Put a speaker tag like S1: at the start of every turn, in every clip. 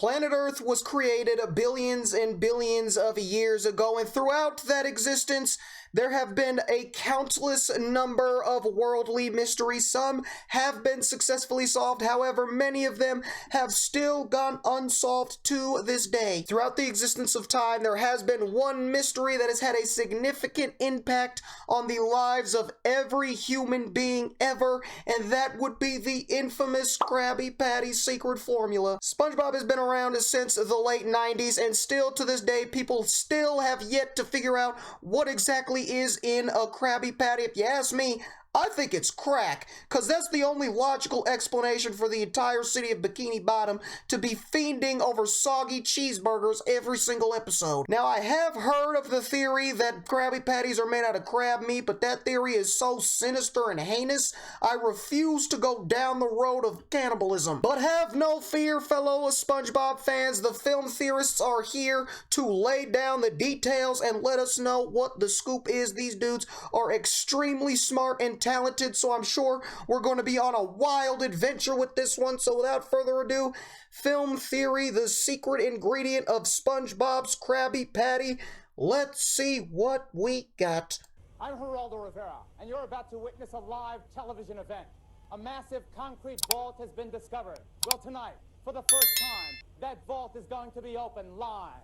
S1: Planet Earth was created billions and billions of years ago, and throughout that existence, there have been a countless number of worldly mysteries. Some have been successfully solved, however, many of them have still gone unsolved to this day. Throughout the existence of time, there has been one mystery that has had a significant impact on the lives of every human being ever, and that would be the infamous Krabby Patty secret formula. SpongeBob has been around since the late 90s, and still to this day, people still have yet to figure out what exactly is in a Krabby Patty. If you ask me, I think it's crack, because that's the only logical explanation for the entire city of Bikini Bottom to be fiending over soggy cheeseburgers every single episode. Now, I have heard of the theory that Krabby Patties are made out of crab meat, but that theory is so sinister and heinous, I refuse to go down the road of cannibalism. But have no fear, fellow SpongeBob fans, the film theorists are here to lay down the details and let us know what the scoop is. These dudes are extremely smart and talented, so I'm sure we're going to be on a wild adventure with this one. So without further ado, film theory, the secret ingredient of SpongeBob's Krabby Patty. Let's see what we got.
S2: I'm Geraldo Rivera, and you're about to witness a live television event. A massive concrete vault has been discovered. Well, tonight, for the first time, that vault is going to be open live.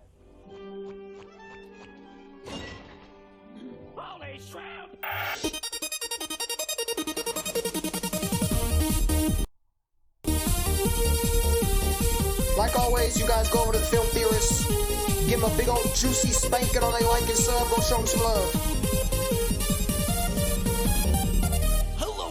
S2: Holy shrimp!
S1: Like always, you guys go over to the Film Theorists, give them a big old juicy spanking on they like and sub, go show them some love.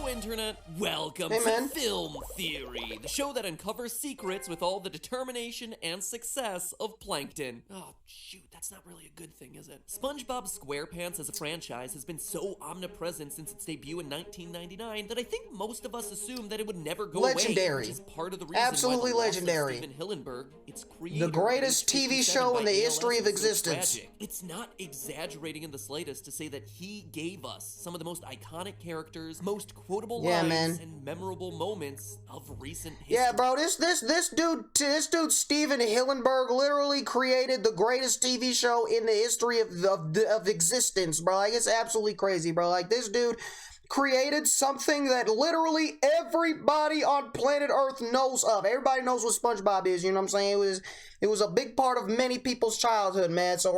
S3: Internet, welcome to Film Theory, the show that uncovers secrets with all the determination and success of plankton. Oh, shoot, that's not really a good thing, is it? SpongeBob SquarePants as a franchise has been so omnipresent since its debut in 1999 that I think most of us assumed that it would never go
S1: legendary.
S3: away, which is part of the reason
S1: Absolutely
S3: why the
S1: legendary.
S3: Steven Hillenburg, its creator,
S1: The greatest TV show in the history of existence.
S3: So it's not exaggerating in the slightest to say that he gave us some of the most iconic characters, most quotable lines, and memorable moments of recent history.
S1: Yeah, bro, this dude Steven Hillenburg literally created the greatest TV show in the history of existence, bro. Like, it's absolutely crazy, bro. Like, this dude created something that literally everybody on planet Earth knows of. Everybody knows what SpongeBob is, you know what I'm saying? It was a big part of many people's childhood, man. So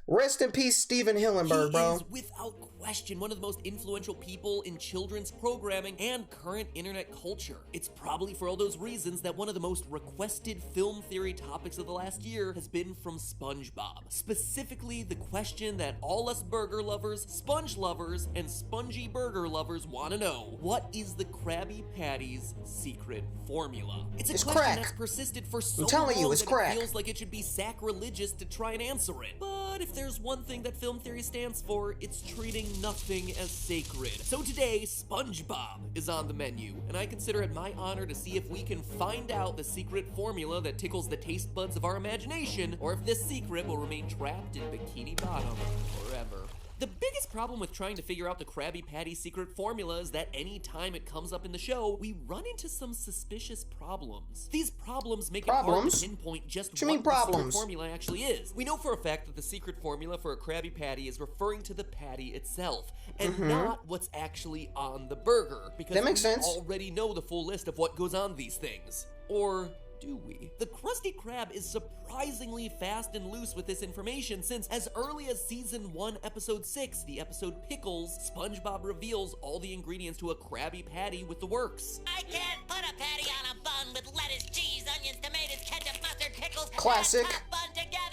S1: rest in peace, Steven Hillenburg, bro.
S3: He is, without question, one of the most influential people in children's programming and current internet culture. It's probably for all those reasons that one of the most requested film theory topics of the last year has been from SpongeBob. Specifically, the question that all us burger lovers, sponge lovers, and spongy burger lovers want to know: what is the Krabby Patty's secret formula? It's a question
S1: crack.
S3: That's persisted for so
S1: I'm telling
S3: long
S1: you, it's
S3: that
S1: crack.
S3: it feels like it should be sacrilegious to try and answer it. But if there's one thing that film theory stands for, it's treating nothing as sacred. So today, SpongeBob is on the menu, and I consider it my honor to see if we can find out the secret formula that tickles the taste buds of our imagination, or if this secret will remain trapped in Bikini Bottom forever. The biggest problem with trying to figure out the Krabby Patty secret formula is that any time it comes up in the show, we run into some suspicious problems. These problems make it hard to pinpoint just what the secret formula actually is. We know for a fact that the secret formula for a Krabby Patty is referring to the patty itself, and not what's actually on the burger, because
S1: that makes sense.
S3: Already know the full list of what goes on these things. Or do we? The Krusty Krab is surprisingly fast and loose with this information, since as early as season 1, episode 6, the episode Pickles, SpongeBob reveals all the ingredients to a Krabby Patty with the works.
S4: I can't put a patty on a bun with lettuce, cheese, onions, tomatoes, ketchup, mustard, pickles.
S1: Classic.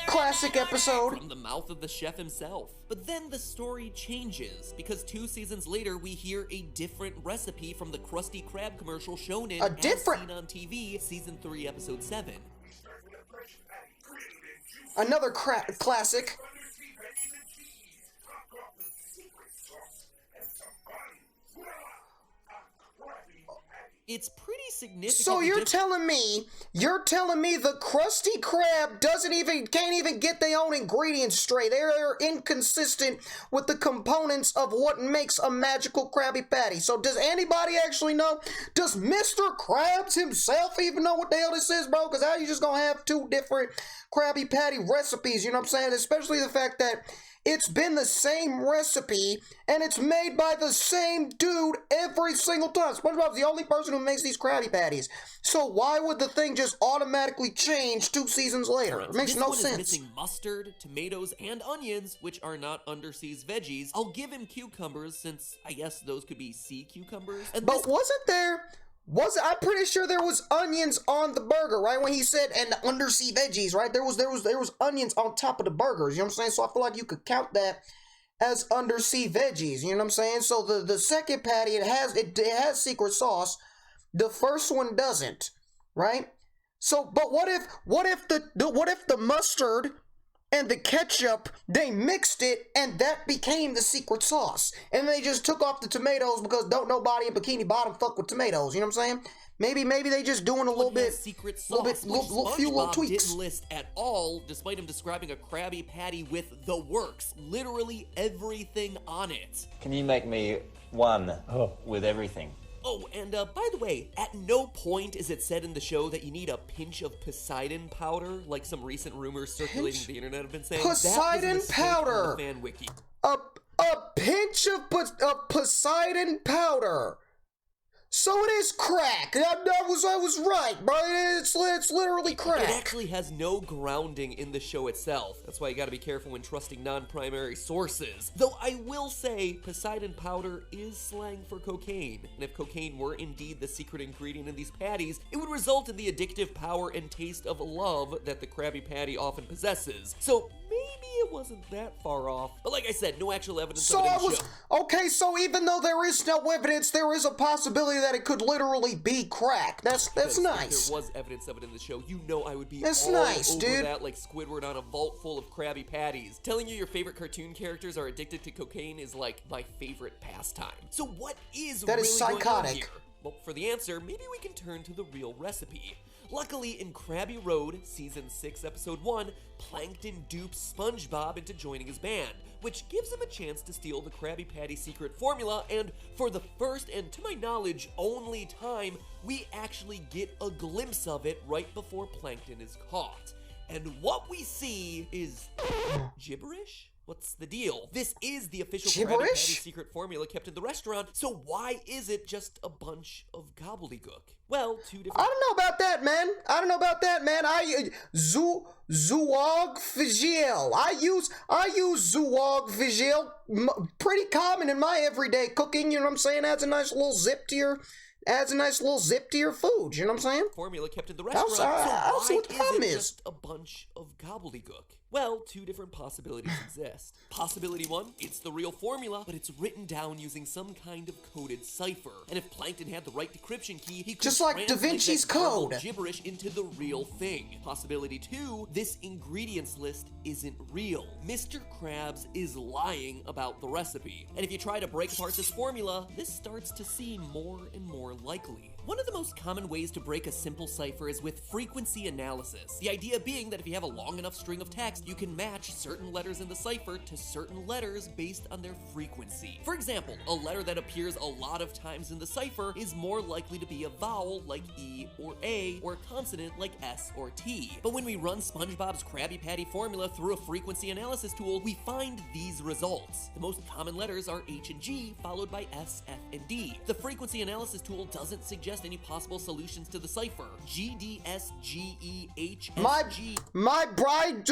S1: Classic episode.
S3: From the mouth of the chef himself. But then the story changes, because 2 seasons later we hear a different recipe from the Krusty Krab commercial shown in As Seen on TV, season 3, episode 7.
S1: Another classic.
S3: It's pretty significant.
S1: So you're telling me the Krusty Krab can't even get their own ingredients straight. They're inconsistent with the components of what makes a magical Krabby Patty. So does anybody actually know? Does Mr. Krabs himself even know what the hell this is, bro? Because how you just gonna have two different Krabby Patty recipes, you know what I'm saying? Especially the fact that it's been the same recipe, and it's made by the same dude every single time. SpongeBob's the only person who makes these Krabby Patties. So why would the thing just automatically change 2 seasons later? It makes no sense.
S3: This one is missing mustard, tomatoes, and onions, which are not underseas veggies. I'll give him cucumbers, since I guess those could be sea cucumbers. And
S1: but I'm pretty sure there was onions on the burger, right? When he said, and the undersea veggies, right? There was onions on top of the burgers, you know what I'm saying? So I feel like you could count that as undersea veggies, you know what I'm saying? So the second patty, it has secret sauce. The first one doesn't, right? So, but what if the mustard and the ketchup, they mixed it, and that became the secret sauce. And they just took off the tomatoes because don't nobody in Bikini Bottom fuck with tomatoes, you know what I'm saying? Maybe they just doing a little bit,
S3: secret sauce,
S1: few little tweaks.
S3: Didn't list at all, despite him describing a Krabby Patty with the works, literally everything on it.
S5: Can you make me one with everything?
S3: Oh, and by the way, at no point is it said in the show that you need a pinch of Poseidon powder, like some recent rumors circulating the internet have been saying.
S1: Poseidon powder!
S3: On the fan wiki.
S1: A pinch of Poseidon powder. So it is crack. I was right, bro. It's literally crack.
S3: It actually has no grounding in the show itself. That's why you gotta be careful when trusting non-primary sources. Though I will say, Poseidon powder is slang for cocaine. And if cocaine were indeed the secret ingredient in these patties, it would result in the addictive power and taste of love that the Krabby Patty often possesses. So maybe it wasn't that far off. But like I said, no actual evidence of it in the show.
S1: Okay, so even though there is no evidence, there is a possibility that it could literally be crack. That's nice.
S3: If there was evidence of it in the show, you know I would be
S1: that's
S3: all
S1: nice,
S3: over
S1: dude.
S3: that like Squidward on a vault full of Krabby Patties. Telling you your favorite cartoon characters are addicted to cocaine is like my favorite pastime. So what is
S1: that
S3: really
S1: is
S3: going on
S1: psychotic.
S3: here? Well, for the answer, maybe we can turn to the real recipe. Luckily, in Krabby Road, Season 6, Episode 1, Plankton dupes SpongeBob into joining his band, which gives him a chance to steal the Krabby Patty secret formula, and for the first and, to my knowledge, only time, we actually get a glimpse of it right before Plankton is caught. And what we see is gibberish? What's the deal? This is the official Krabby Patty secret formula kept in the restaurant, so why is it just a bunch of gobbledygook? Well, two different...
S1: I don't know about that, man. Zoog Vigil. I use Zoog Vigil. Pretty common in my everyday cooking, you know what I'm saying? Adds a nice little zip to your food, you know what I'm saying?
S3: Formula kept in the restaurant, so
S1: I'll see
S3: why
S1: what the problem
S3: is it
S1: is.
S3: just a bunch of gobbledygook? Well, two different possibilities exist. Possibility 1, it's the real formula, but it's written down using some kind of coded cipher. And if Plankton had the right decryption key, he could
S1: just like Da Vinci's
S3: garbled
S1: Code
S3: gibberish into the real thing. Possibility 2, this ingredients list isn't real. Mr. Krabs is lying about the recipe. And if you try to break apart this formula, this starts to seem more and more likely. One of the most common ways to break a simple cipher is with frequency analysis. The idea being that if you have a long enough string of text, you can match certain letters in the cipher to certain letters based on their frequency. For example, a letter that appears a lot of times in the cipher is more likely to be a vowel like E or A, or a consonant like S or T. But when we run SpongeBob's Krabby Patty formula through a frequency analysis tool, we find these results. The most common letters are H and G, followed by S, F, and D. The frequency analysis tool doesn't suggest any possible solutions to the cipher. G, D, S, G, E, H, S, G.
S1: My bride,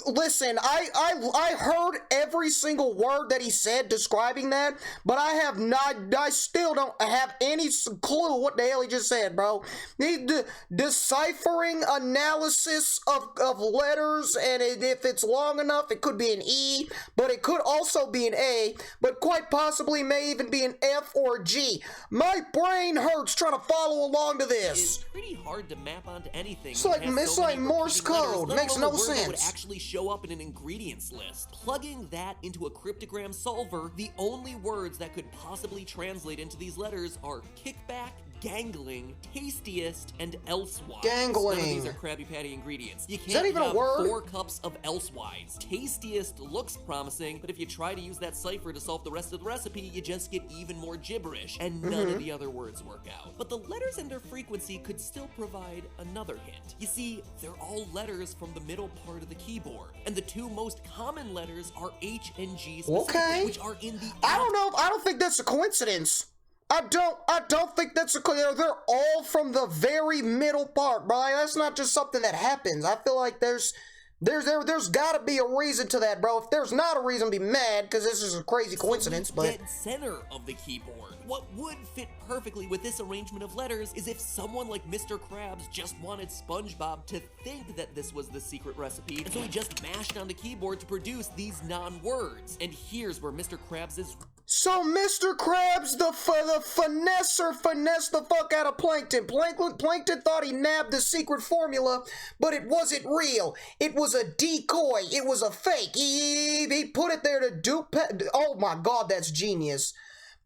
S1: listen, I heard every single word that he said describing that, but I still don't have any clue what the hell he just said, bro. The deciphering analysis of letters, and if it's long enough, it could be an E, but it could also be an A, but quite possibly may even be an F or G. My brain hurts trying to follow along to this.
S3: It's pretty hard to map onto anything.
S1: It's like Morse code. Makes no sense.
S3: That would actually show up in an ingredients list. Plugging that into a cryptogram solver, the only words that could possibly translate into these letters are kickback, gangling, tastiest, and elsewise.
S1: Gangling.
S3: None of these are Krabby Patty ingredients. You can't
S1: that even a
S3: have
S1: word?
S3: 4 cups of elsewise. Tastiest looks promising, but if you try to use that cipher to solve the rest of the recipe, you just get even more gibberish, and none of the other words work out. But the letters and their frequency could still provide another hint. You see, they're all letters from the middle part of the keyboard, and the 2 most common letters are H and G specifically,
S1: Okay.
S3: which are in the
S1: I don't know. I don't think that's a coincidence. I don't think that's a coincidence. They're all from the very middle part, bro. That's not just something that happens. I feel like there's gotta be a reason to that, bro. If there's not a reason, be mad, because this is a crazy coincidence, but...
S3: dead center of the keyboard. What would fit perfectly with this arrangement of letters is if someone like Mr. Krabs just wanted Spongebob to think that this was the secret recipe, and so he just mashed on the keyboard to produce these non-words. And here's where Mr. Krabs is...
S1: So Mr. Krabs, the finesser, finessed the fuck out of Plankton. Plankton thought he nabbed the secret formula, but it wasn't real. It was a decoy. It was a fake. He put it there to dupe. Oh my God, that's genius.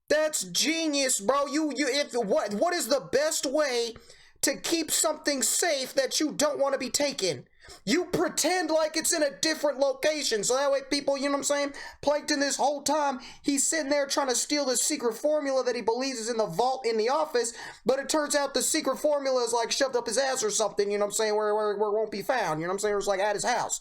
S1: That's genius, bro. What is the best way to keep something safe that you don't want to be taken? You pretend like it's in a different location, so that way people, you know what I'm saying? Plankton, this whole time, he's sitting there trying to steal the secret formula that he believes is in the vault in the office, but it turns out the secret formula is like shoved up his ass or something, you know what I'm saying, where it won't be found, you know what I'm saying? It's like at his house.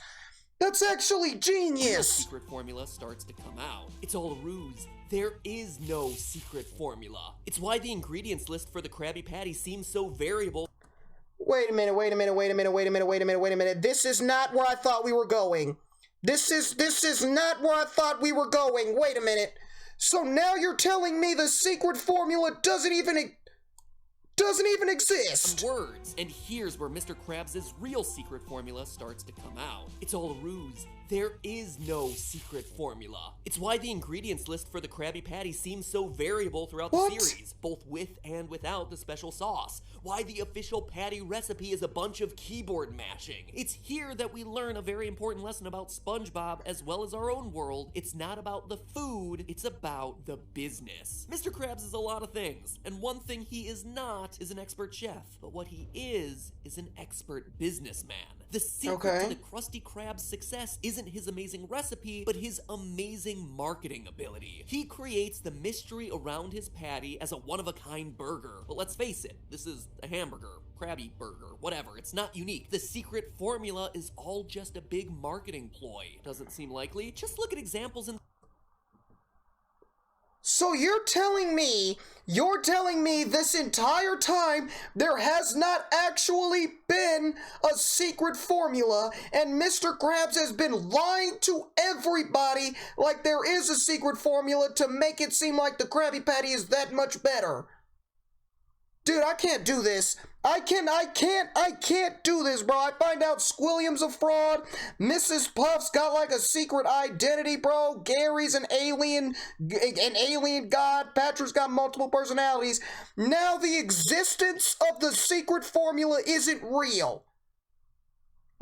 S1: That's actually genius.
S3: The secret formula starts to come out. It's all a ruse. There is no secret formula. It's why the ingredients list for the Krabby Patty seems so variable.
S1: Wait a minute. This is not where I thought we were going. This is not where I thought we were going. Wait a minute. So now you're telling me the secret formula doesn't even exist.
S3: Words. And here's where Mr. Krabs' real secret formula starts to come out. It's all a ruse. There is no secret formula. It's why the ingredients list for the Krabby Patty seems so variable throughout the series, both with and without the special sauce. Why the official patty recipe is a bunch of keyboard mashing. It's here that we learn a very important lesson about SpongeBob as well as our own world. It's not about the food, it's about the business. Mr. Krabs is a lot of things, and one thing he is not is an expert chef, but what he is an expert businessman. The secret to the Krusty Krab's success isn't his amazing recipe, but his amazing marketing ability. He creates the mystery around his patty as a one-of-a-kind burger. But let's face it, this is a hamburger, Krabby burger, whatever. It's not unique. The secret formula is all just a big marketing ploy. Doesn't seem likely. Just look at examples in...
S1: So you're telling me this entire time there has not actually been a secret formula, and Mr. Krabs has been lying to everybody like there is a secret formula to make it seem like the Krabby Patty is that much better. Dude, I can't do this. I can't do this, bro. I find out Squilliam's a fraud. Mrs. Puff's got like a secret identity, bro. Gary's an alien god. Patrick's got multiple personalities. Now the existence of the secret formula isn't real.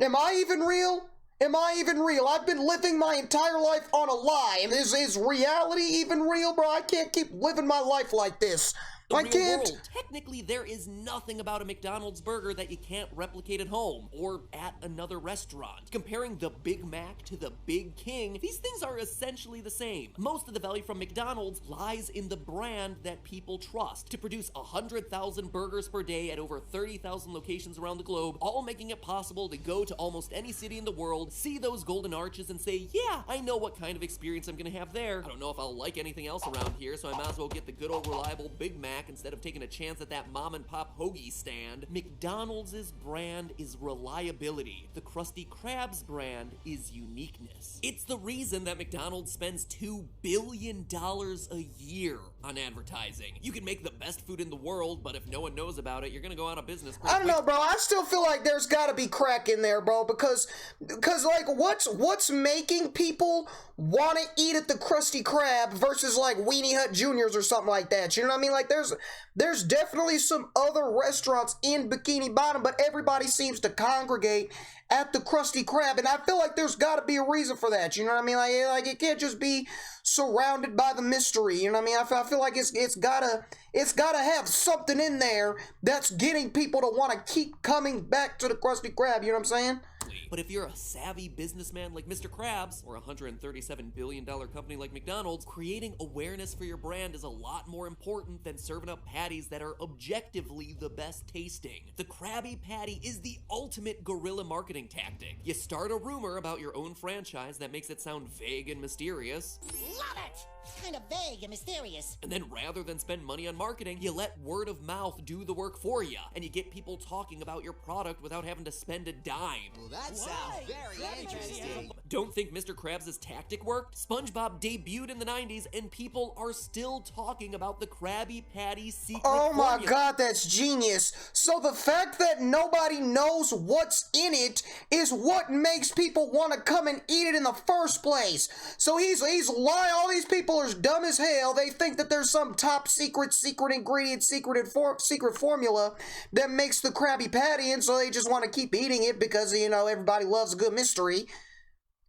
S1: Am I even real? Am I even real? I've been living my entire life on a lie. Is reality even real, bro? I can't keep living my life like this. I can't.
S3: World. Technically, there is nothing about a McDonald's burger that you can't replicate at home or at another restaurant. Comparing the Big Mac to the Big King, these things are essentially the same. Most of the value from McDonald's lies in the brand that people trust to produce 100,000 burgers per day at over 30,000 locations around the globe, all making it possible to go to almost any city in the world, see those golden arches and say, yeah, I know what kind of experience I'm gonna have there. I don't know if I'll like anything else around here, so I might as well get the good old reliable Big Mac instead of taking a chance at that mom and pop hoagie stand. McDonald's brand is reliability. The Krusty Krab's brand is uniqueness. It's the reason that McDonald's spends $2 billion a year on advertising. You can make the best food in the world, but if no one knows about it, you're gonna go out of business pretty
S1: I don't know, bro. I still feel like there's gotta be crack in there, bro, because like what's making people want to eat at the Krusty Krab versus like Weenie Hut Juniors or something like that? You know what I mean? Like there's there's definitely some other restaurants in Bikini Bottom, but everybody seems to congregate at the Krusty Krab, and I feel like there's got to be a reason for that. You know what I mean? Like it can't just be surrounded by the mystery. You know what I mean? I feel like it's gotta have something in there that's getting people to want to keep coming back to the Krusty Krab. You know what I'm saying?
S3: But if you're a savvy businessman like Mr. Krabs, or a $137 billion company like McDonald's, creating awareness for your brand is a lot more important than serving up patties that are objectively the best tasting. The Krabby Patty is the ultimate guerrilla marketing tactic. You start a rumor about your own franchise that makes it sound vague and mysterious.
S4: Love it! Kind of vague and mysterious.
S3: And then rather than spend money on marketing, you let word of mouth do the work for you, and you get people talking about your product without having to spend a dime.
S6: Well, that sounds very interesting.
S3: Don't think Mr. Krabs' tactic worked? SpongeBob debuted in the 90s, and people are still talking about the Krabby Patty secret
S1: Oh my
S3: formula.
S1: god, that's genius. So the fact that nobody knows what's in it is what makes people want to come and eat it in the first place. So he's lying. All these people are dumb as hell. They think that there's some top secret ingredient, secret formula that makes the Krabby Patty, and so they just want to keep eating it because, you know, everybody loves a good mystery.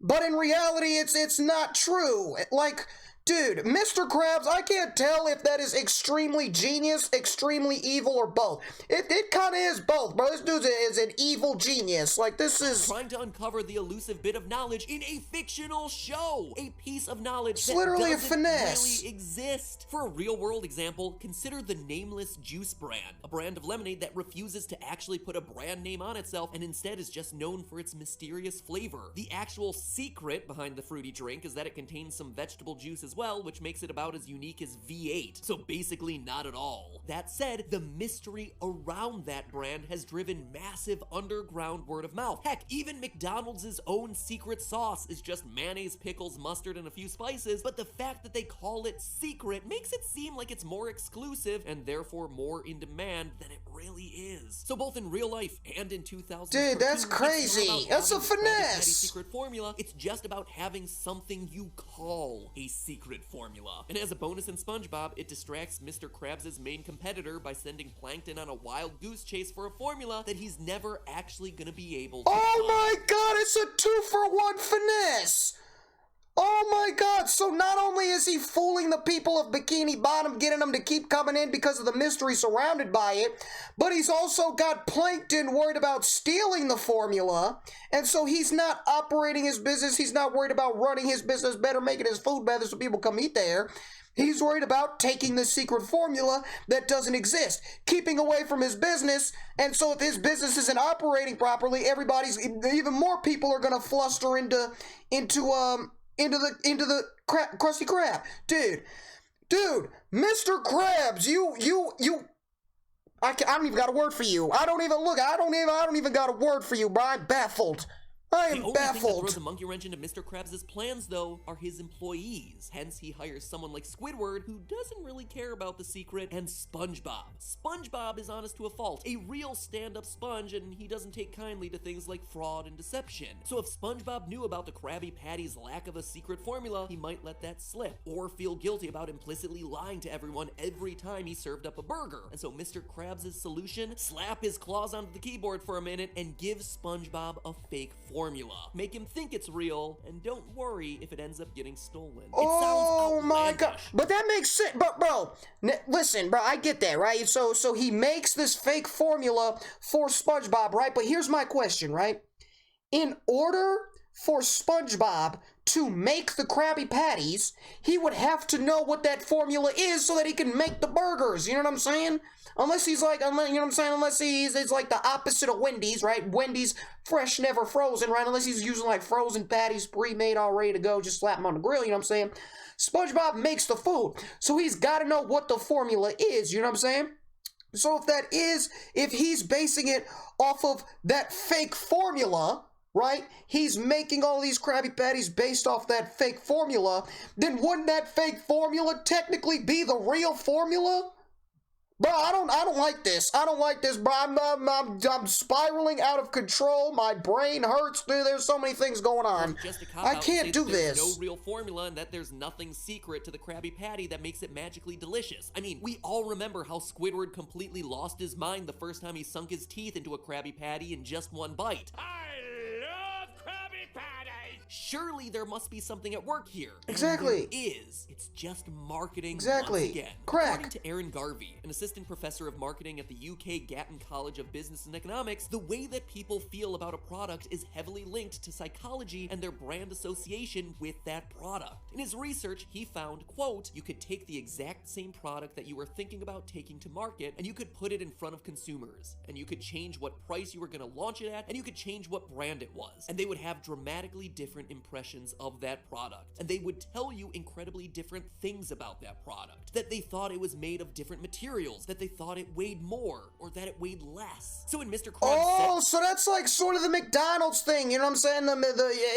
S1: But in reality, it's not true. Like, dude, Mr. Krabs, I can't tell if that is extremely genius, extremely evil, or both. It kind of is both, bro. This dude is an evil genius. Like, this is...
S3: trying to uncover the elusive bit of knowledge in a fictional show. A piece of knowledge
S1: It's
S3: that
S1: literally a
S3: doesn't
S1: finesse.
S3: really exist. For a real-world example, consider the Nameless Juice brand, a brand of lemonade that refuses to actually put a brand name on itself and instead is just known for its mysterious flavor. The actual secret behind the fruity drink is that it contains some vegetable juice as well, which makes it about as unique as V8, so basically not at all. That said, the mystery around that brand has driven massive underground word of mouth. Heck, even McDonald's own secret sauce is just mayonnaise, pickles, mustard, and a few spices, but the fact that they call it secret makes it seem like it's more exclusive and therefore more in demand than it really is. So both in real life and in 2000,
S1: Dude, that's crazy. That's a finesse.
S3: Secret formula, it's just about having something you call a secret formula. And as a bonus in SpongeBob, it distracts Mr. Krabs' main competitor by sending Plankton on a wild goose chase for a formula that he's never actually gonna be able to
S1: Oh my god, it's a 2-for-1 finesse! Oh my god, so not only is he fooling the people of Bikini Bottom, getting them to keep coming in because of the mystery surrounded by it, but he's also got Plankton worried about stealing the formula, and so he's not operating his business, he's not worried about running his business better, making his food better so people come eat there. He's worried about taking the secret formula that doesn't exist, keeping away from his business, and so if his business isn't operating properly, even more people are gonna fluster into the Krusty Krab. Dude, Mr. Krabs, I don't even got a word for you. I don't even got a word for you, bro. I'm baffled. I am
S3: The only
S1: baffled.
S3: thing that throws a monkey wrench into Mr. Krabs' plans, though, are his employees. Hence, he hires someone like Squidward, who doesn't really care about the secret, and SpongeBob. SpongeBob is honest to a fault, a real stand-up sponge, and he doesn't take kindly to things like fraud and deception. So if SpongeBob knew about the Krabby Patty's lack of a secret formula, he might let that slip, or feel guilty about implicitly lying to everyone every time he served up a burger. And so Mr. Krabs' solution? Slap his claws onto the keyboard for a minute and give SpongeBob a fake formula. Make him think it's real, and don't worry if it ends up getting stolen.
S1: Oh my god.
S3: outlandish.
S1: But that makes sense. But bro, listen, bro, I get that, right? So he makes this fake formula for SpongeBob, right? But here's my question, right? In order for SpongeBob to make the Krabby Patties, he would have to know what that formula is so that he can make the burgers. You know what I'm saying? Unless he's like, you know what I'm saying? Unless he's like the opposite of Wendy's, right? Wendy's fresh, never frozen, right? Unless he's using like frozen patties, pre-made, all ready to go, just slap them on the grill, you know what I'm saying? SpongeBob makes the food, so he's got to know what the formula is, you know what I'm saying? So if he's basing it off of that fake formula, right? He's making all these Krabby Patties based off that fake formula, then wouldn't that fake formula technically be the real formula? Bro, I don't like this. I don't like this, bro. I'm spiraling out of control. My brain hurts, dude. There's so many things going on.
S3: Just a
S1: I can't do
S3: there's
S1: this.
S3: no real formula and that there's nothing secret to the Krabby Patty that makes it magically delicious. I mean, we all remember how Squidward completely lost his mind the first time he sunk his teeth into a Krabby Patty in just one bite.
S7: I love Krabby Patty!
S3: Surely there must be something at work here.
S1: Exactly.
S3: And there is. It's just marketing
S1: Exactly.
S3: once again.
S1: Crack.
S3: According to Aaron Garvey, an assistant professor of marketing at the UK Gatton College of Business and Economics, the way that people feel about a product is heavily linked to psychology and their brand association with that product. In his research, he found, quote, you could take the exact same product that you were thinking about taking to market and you could put it in front of consumers, and you could change what price you were going to launch it at, and you could change what brand it was, and they would have dramatically different impressions of that product, and they would tell you incredibly different things about that product, that they thought it was made of different materials, that they thought it weighed more, or that it weighed less. So when Mr. Krabs
S1: So that's like sort of the McDonald's thing, you know what I'm saying?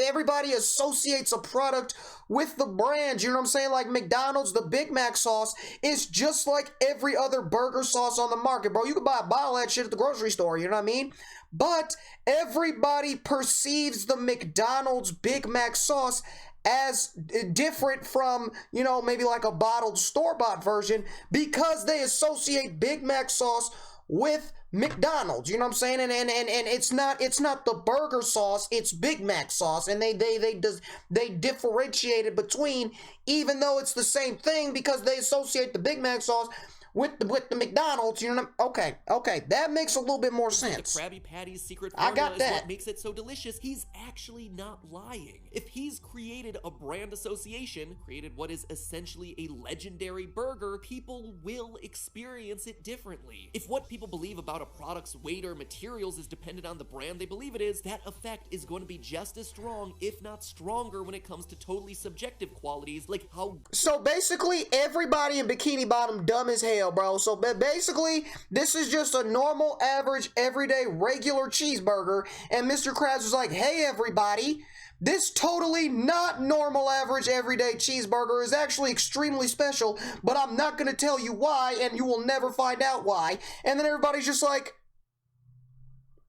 S1: Everybody associates a product with the brand, you know what I'm saying? Like McDonald's, the Big Mac sauce is just like every other burger sauce on the market, bro. You can buy a bottle of that shit at the grocery store, you know what I mean? But everybody perceives the McDonald's Big Mac sauce as different from, you know, maybe like a bottled store-bought version because they associate Big Mac sauce with McDonald's, you know what I'm saying? And it's not the burger sauce, it's Big Mac sauce, and they differentiate it between, even though it's the same thing, because they associate the Big Mac sauce with the McDonald's, you know. Okay, that makes a little bit more sense.
S3: The Krabby Patty's secret
S1: I
S3: formula
S1: got
S3: is
S1: that.
S3: what makes it so delicious. He's actually not lying. If he's created a brand association, created what is essentially a legendary burger, people will experience it differently. If what people believe about a product's weight or materials is dependent on the brand they believe it is, that effect is going to be just as strong, if not stronger, when it comes to totally subjective qualities like how.
S1: So basically, everybody in Bikini Bottom dumb as hell, bro. So basically, this is just a normal, average, everyday, regular cheeseburger, and Mr. Krabs was like, hey, everybody, this totally not normal, average, everyday cheeseburger is actually extremely special, but I'm not going to tell you why, and you will never find out why. And then everybody's just like,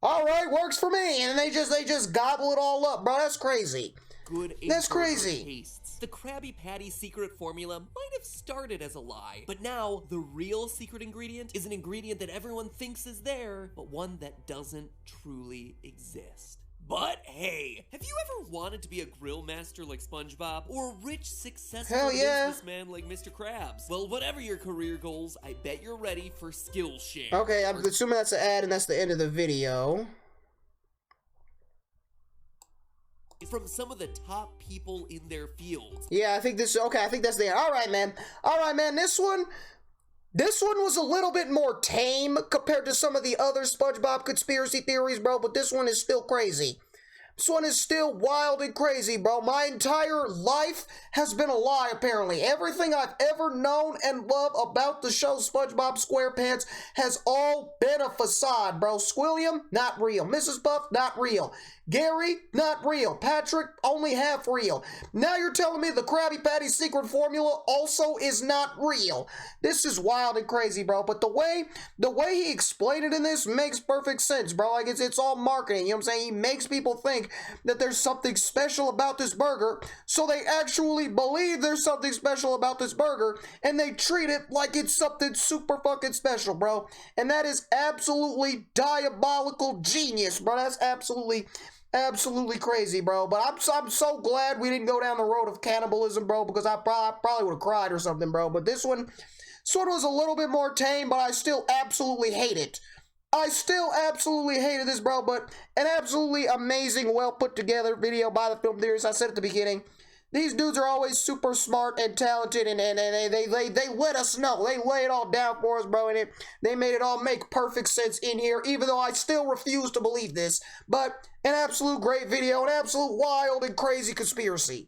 S1: all right, works for me. And they just gobble it all up, bro. That's crazy. That's crazy.
S3: Tastes. The Krabby Patty secret formula might have started as a lie, but now the real secret ingredient is an ingredient that everyone thinks is there, but one that doesn't truly exist. But hey, have you ever wanted to be a grill master like Spongebob, or a rich, successful
S1: Hell yeah.
S3: businessman like Mr. Krabs? Well, whatever your career goals, I bet you're ready for Skillshare.
S1: Okay, I'm assuming that's an ad and that's the end of the video.
S3: From some of the top people in their fields.
S1: Yeah, I think this, okay, I think that's the end. All right, man, this one was a little bit more tame compared to some of the other SpongeBob conspiracy theories, bro, but this one is still crazy. This one is still wild and crazy, bro. My entire life has been a lie, apparently. Everything I've ever known and loved about the show SpongeBob SquarePants has all been a facade, bro. Squilliam, not real. Mrs. Puff, not real. Gary, not real. Patrick, only half real. Now you're telling me the Krabby Patty secret formula also is not real. This is wild and crazy, bro. But the way he explained it in this makes perfect sense, bro. Like, it's all marketing, you know what I'm saying? He makes people think that there's something special about this burger, so they actually believe there's something special about this burger, and they treat it like it's something super fucking special, bro. And that is absolutely diabolical genius, bro. That's absolutely crazy, bro. But I'm so glad we didn't go down the road of cannibalism, bro, because I probably would have cried or something, bro. But this one sort of was a little bit more tame, but I still absolutely hate it. I still absolutely hated this, bro, but an absolutely amazing, well put together video by the Film Theorists. I said at the beginning, these dudes are always super smart and talented, and they let us know. They lay it all down for us, bro, and they made it all make perfect sense in here, even though I still refuse to believe this. But an absolute great video, an absolute wild and crazy conspiracy.